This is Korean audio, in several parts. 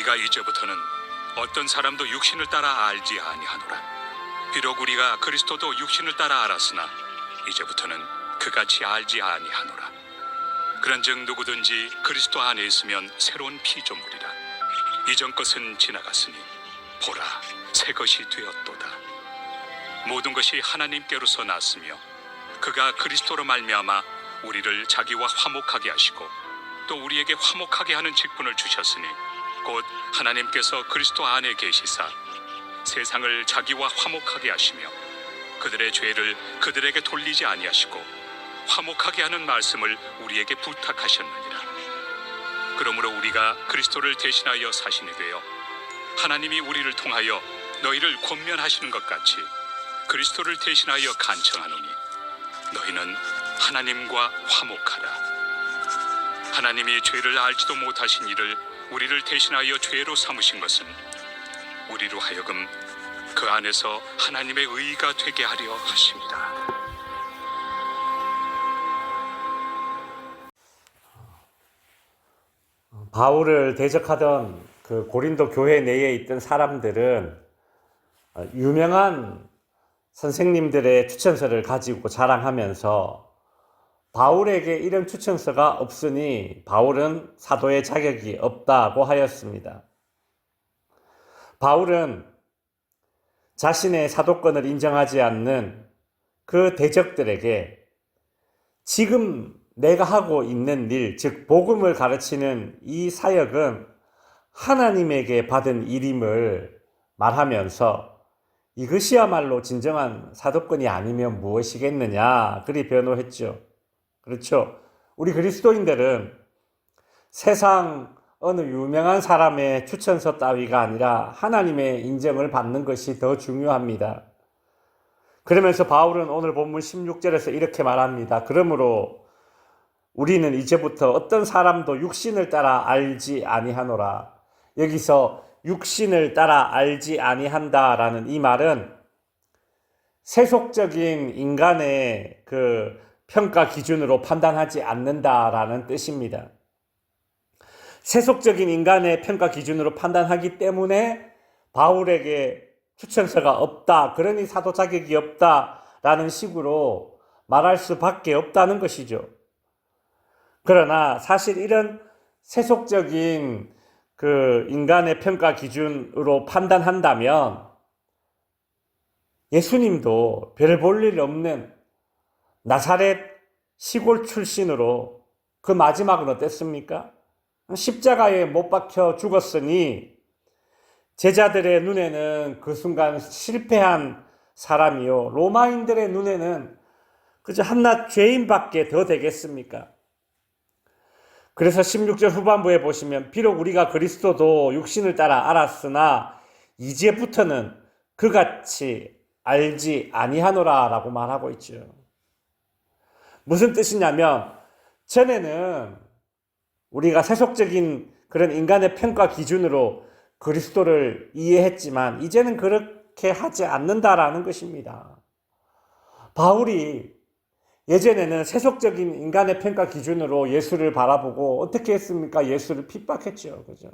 우리가 이제부터는 어떤 사람도 육신을 따라 알지 아니하노라. 비록 우리가 그리스도도 육신을 따라 알았으나 이제부터는 그같이 알지 아니하노라. 그런즉 누구든지 그리스도 안에 있으면 새로운 피조물이라. 이전 것은 지나갔으니 보라, 새 것이 되었도다. 모든 것이 하나님께로서 났으며 그가 그리스도로 말미암아 우리를 자기와 화목하게 하시고 또 우리에게 화목하게 하는 직분을 주셨으니 곧 하나님께서 그리스도 안에 계시사 세상을 자기와 화목하게 하시며 그들의 죄를 그들에게 돌리지 아니하시고 화목하게 하는 말씀을 우리에게 부탁하셨느니라. 그러므로 우리가 그리스도를 대신하여 사신이 되어 하나님이 우리를 통하여 너희를 권면하시는 것 같이 그리스도를 대신하여 간청하노니 너희는 하나님과 화목하라. 하나님이 죄를 알지도 못하신 이를 우리를 대신하여 죄로 삼으신 것은 우리로 하여금 그 안에서 하나님의 의가 되게 하려 하십니다. 바울을 대적하던 그 고린도 교회 내에 있던 사람들은 유명한 선생님들의 추천서를 가지고 자랑하면서 바울에게 이런 추천서가 없으니 바울은 사도의 자격이 없다고 하였습니다. 바울은 자신의 사도권을 인정하지 않는 그 대적들에게 지금 내가 하고 있는 일, 즉 복음을 가르치는 이 사역은 하나님에게 받은 일임을 말하면서 이것이야말로 진정한 사도권이 아니면 무엇이겠느냐 그리 변호했죠. 그렇죠. 우리 그리스도인들은 세상 어느 유명한 사람의 추천서 따위가 아니라 하나님의 인정을 받는 것이 더 중요합니다. 그러면서 바울은 오늘 본문 16절에서 이렇게 말합니다. 그러므로 우리는 이제부터 어떤 사람도 육신을 따라 알지 아니하노라. 여기서 육신을 따라 알지 아니한다라는 이 말은 세속적인 인간의 그 평가 기준으로 판단하지 않는다라는 뜻입니다. 세속적인 인간의 평가 기준으로 판단하기 때문에 바울에게 추천서가 없다, 그러니 사도 자격이 없다라는 식으로 말할 수밖에 없다는 것이죠. 그러나 사실 이런 세속적인 그 인간의 평가 기준으로 판단한다면 예수님도 별 볼 일 없는 나사렛 시골 출신으로 그 마지막은 어땠습니까? 십자가에 못 박혀 죽었으니 제자들의 눈에는 그 순간 실패한 사람이요, 로마인들의 눈에는 그저 한낱 죄인밖에 더 되겠습니까? 그래서 16절 후반부에 보시면 비록 우리가 그리스도도 육신을 따라 알았으나 이제부터는 그같이 알지 아니하노라 라고 말하고 있죠. 무슨 뜻이냐면 전에는 우리가 세속적인 그런 인간의 평가 기준으로 그리스도를 이해했지만 이제는 그렇게 하지 않는다라는 것입니다. 바울이 예전에는 세속적인 인간의 평가 기준으로 예수를 바라보고 어떻게 했습니까? 예수를 핍박했죠. 그죠?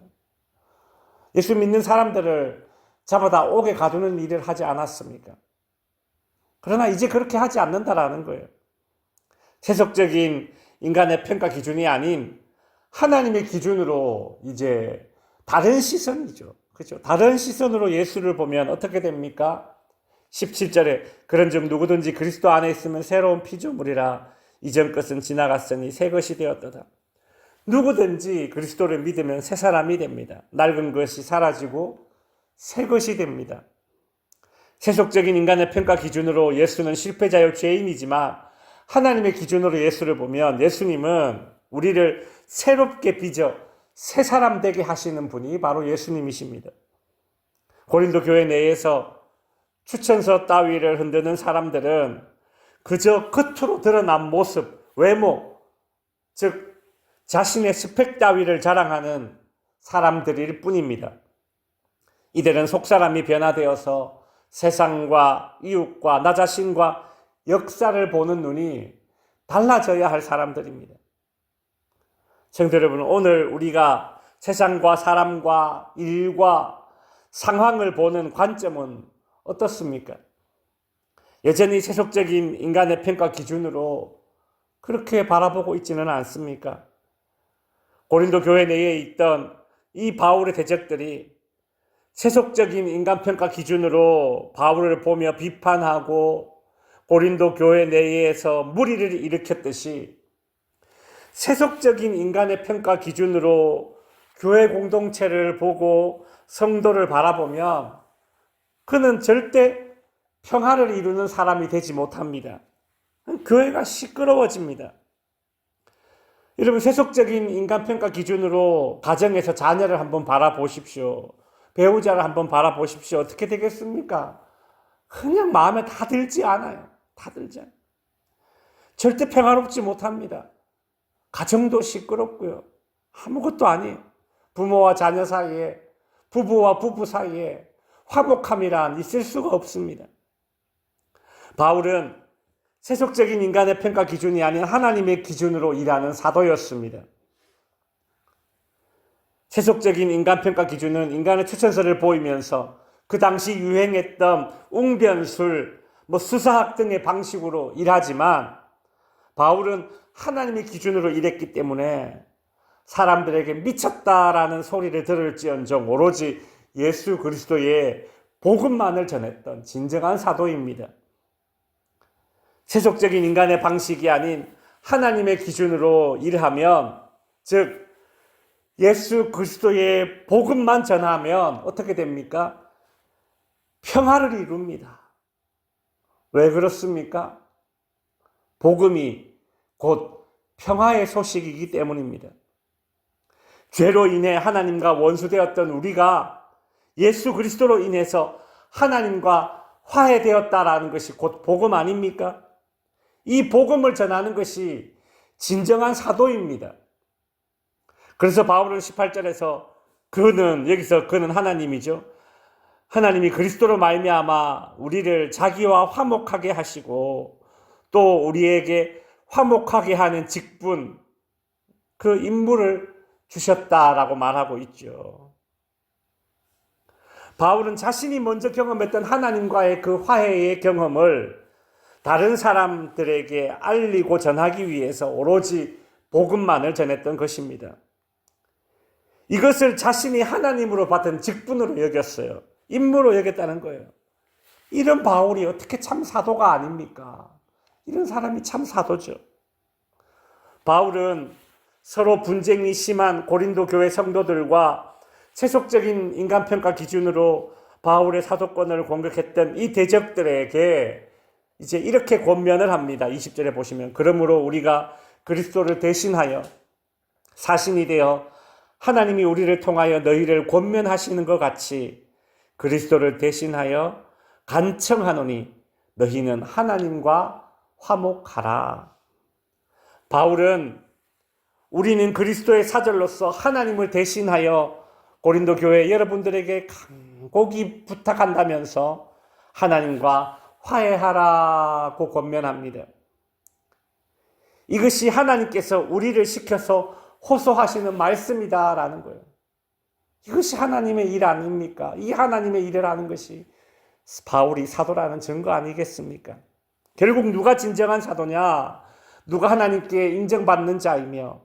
예수 믿는 사람들을 잡아다 옥에 가두는 일을 하지 않았습니까? 그러나 이제 그렇게 하지 않는다라는 거예요. 세속적인 인간의 평가 기준이 아닌 하나님의 기준으로 이제 다른 시선이죠. 그렇죠? 다른 시선으로 예수를 보면 어떻게 됩니까? 17절에 그런즉 누구든지 그리스도 안에 있으면 새로운 피조물이라 이전 것은 지나갔으니 새 것이 되었도다. 누구든지 그리스도를 믿으면 새 사람이 됩니다. 낡은 것이 사라지고 새 것이 됩니다. 세속적인 인간의 평가 기준으로 예수는 실패자요 죄인이지만 하나님의 기준으로 예수를 보면 예수님은 우리를 새롭게 빚어 새 사람 되게 하시는 분이 바로 예수님이십니다. 고린도 교회 내에서 추천서 따위를 흔드는 사람들은 그저 겉으로 드러난 모습, 외모, 즉 자신의 스펙 따위를 자랑하는 사람들일 뿐입니다. 이들은 속사람이 변화되어서 세상과 이웃과 나 자신과 역사를 보는 눈이 달라져야 할 사람들입니다. 성도 여러분, 오늘 우리가 세상과 사람과 일과 상황을 보는 관점은 어떻습니까? 여전히 세속적인 인간의 평가 기준으로 그렇게 바라보고 있지는 않습니까? 고린도 교회 내에 있던 이 바울의 대적들이 세속적인 인간평가 기준으로 바울을 보며 비판하고 고린도 교회 내에서 무리를 일으켰듯이 세속적인 인간의 평가 기준으로 교회 공동체를 보고 성도를 바라보면 그는 절대 평화를 이루는 사람이 되지 못합니다. 교회가 시끄러워집니다. 여러분, 세속적인 인간평가 기준으로 가정에서 자녀를 한번 바라보십시오. 배우자를 한번 바라보십시오. 어떻게 되겠습니까? 그냥 마음에 다 들지 않아요. 다 들지 않아요. 절대 평화롭지 못합니다. 가정도 시끄럽고요. 아무것도 아니에요. 부모와 자녀 사이에, 부부와 부부 사이에 화목함이란 있을 수가 없습니다. 바울은 세속적인 인간의 평가 기준이 아닌 하나님의 기준으로 일하는 사도였습니다. 세속적인 인간 평가 기준은 인간의 추천서를 보이면서 그 당시 유행했던 웅변술, 수사학 등의 방식으로 일하지만 바울은 하나님의 기준으로 일했기 때문에 사람들에게 미쳤다라는 소리를 들을지언정 오로지 예수 그리스도의 복음만을 전했던 진정한 사도입니다. 세속적인 인간의 방식이 아닌 하나님의 기준으로 일하면, 즉 예수 그리스도의 복음만 전하면 어떻게 됩니까? 평화를 이룹니다. 왜 그렇습니까? 복음이 곧 평화의 소식이기 때문입니다. 죄로 인해 하나님과 원수되었던 우리가 예수 그리스도로 인해서 하나님과 화해되었다라는 것이 곧 복음 아닙니까? 이 복음을 전하는 것이 진정한 사도입니다. 그래서 바울은 18절에서 그는 하나님이죠. 하나님이 그리스도로 말미암아 우리를 자기와 화목하게 하시고 또 우리에게 화목하게 하는 직분, 그 임무를 주셨다라고 말하고 있죠. 바울은 자신이 먼저 경험했던 하나님과의 그 화해의 경험을 다른 사람들에게 알리고 전하기 위해서 오로지 복음만을 전했던 것입니다. 이것을 자신이 하나님으로 받은 직분으로 여겼어요. 임무로 여겼다는 거예요. 이런 바울이 어떻게 참 사도가 아닙니까? 이런 사람이 참 사도죠. 바울은 서로 분쟁이 심한 고린도 교회 성도들과 세속적인 인간평가 기준으로 바울의 사도권을 공격했던 이 대적들에게 이제 이렇게 권면을 합니다. 20절에 보시면, 그러므로 우리가 그리스도를 대신하여 사신이 되어 하나님이 우리를 통하여 너희를 권면하시는 것 같이 그리스도를 대신하여 간청하노니 너희는 하나님과 화목하라. 바울은 우리는 그리스도의 사절로서 하나님을 대신하여 고린도 교회 여러분들에게 간곡히 부탁한다면서 하나님과 화해하라고 권면합니다. 이것이 하나님께서 우리를 시켜서 호소하시는 말씀이다라는 거예요. 이것이 하나님의 일 아닙니까? 이 하나님의 일을 하는 것이 바울이 사도라는 증거 아니겠습니까? 결국 누가 진정한 사도냐? 누가 하나님께 인정받는 자이며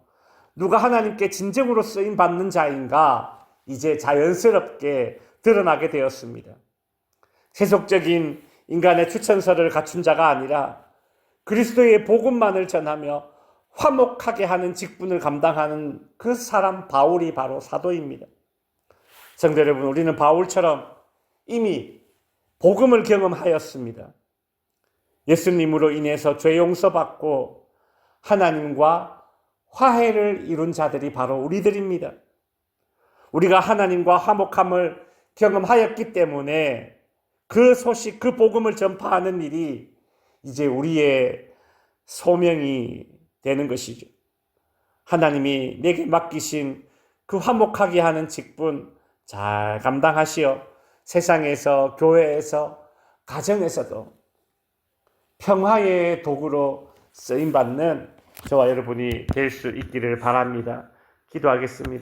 누가 하나님께 진정으로 쓰임받는 자인가? 이제 자연스럽게 드러나게 되었습니다. 세속적인 인간의 추천서를 갖춘 자가 아니라 그리스도의 복음만을 전하며 화목하게 하는 직분을 감당하는 그 사람 바울이 바로 사도입니다. 성도 여러분, 우리는 바울처럼 이미 복음을 경험하였습니다. 예수님으로 인해서 죄 용서받고 하나님과 화해를 이룬 자들이 바로 우리들입니다. 우리가 하나님과 화목함을 경험하였기 때문에 그 소식, 그 복음을 전파하는 일이 이제 우리의 소명이 되는 것이죠. 하나님이 내게 맡기신 그 화목하게 하는 직분 잘 감당하시어 세상에서, 교회에서, 가정에서도 평화의 도구로 쓰임받는 저와 여러분이 될 수 있기를 바랍니다. 기도하겠습니다.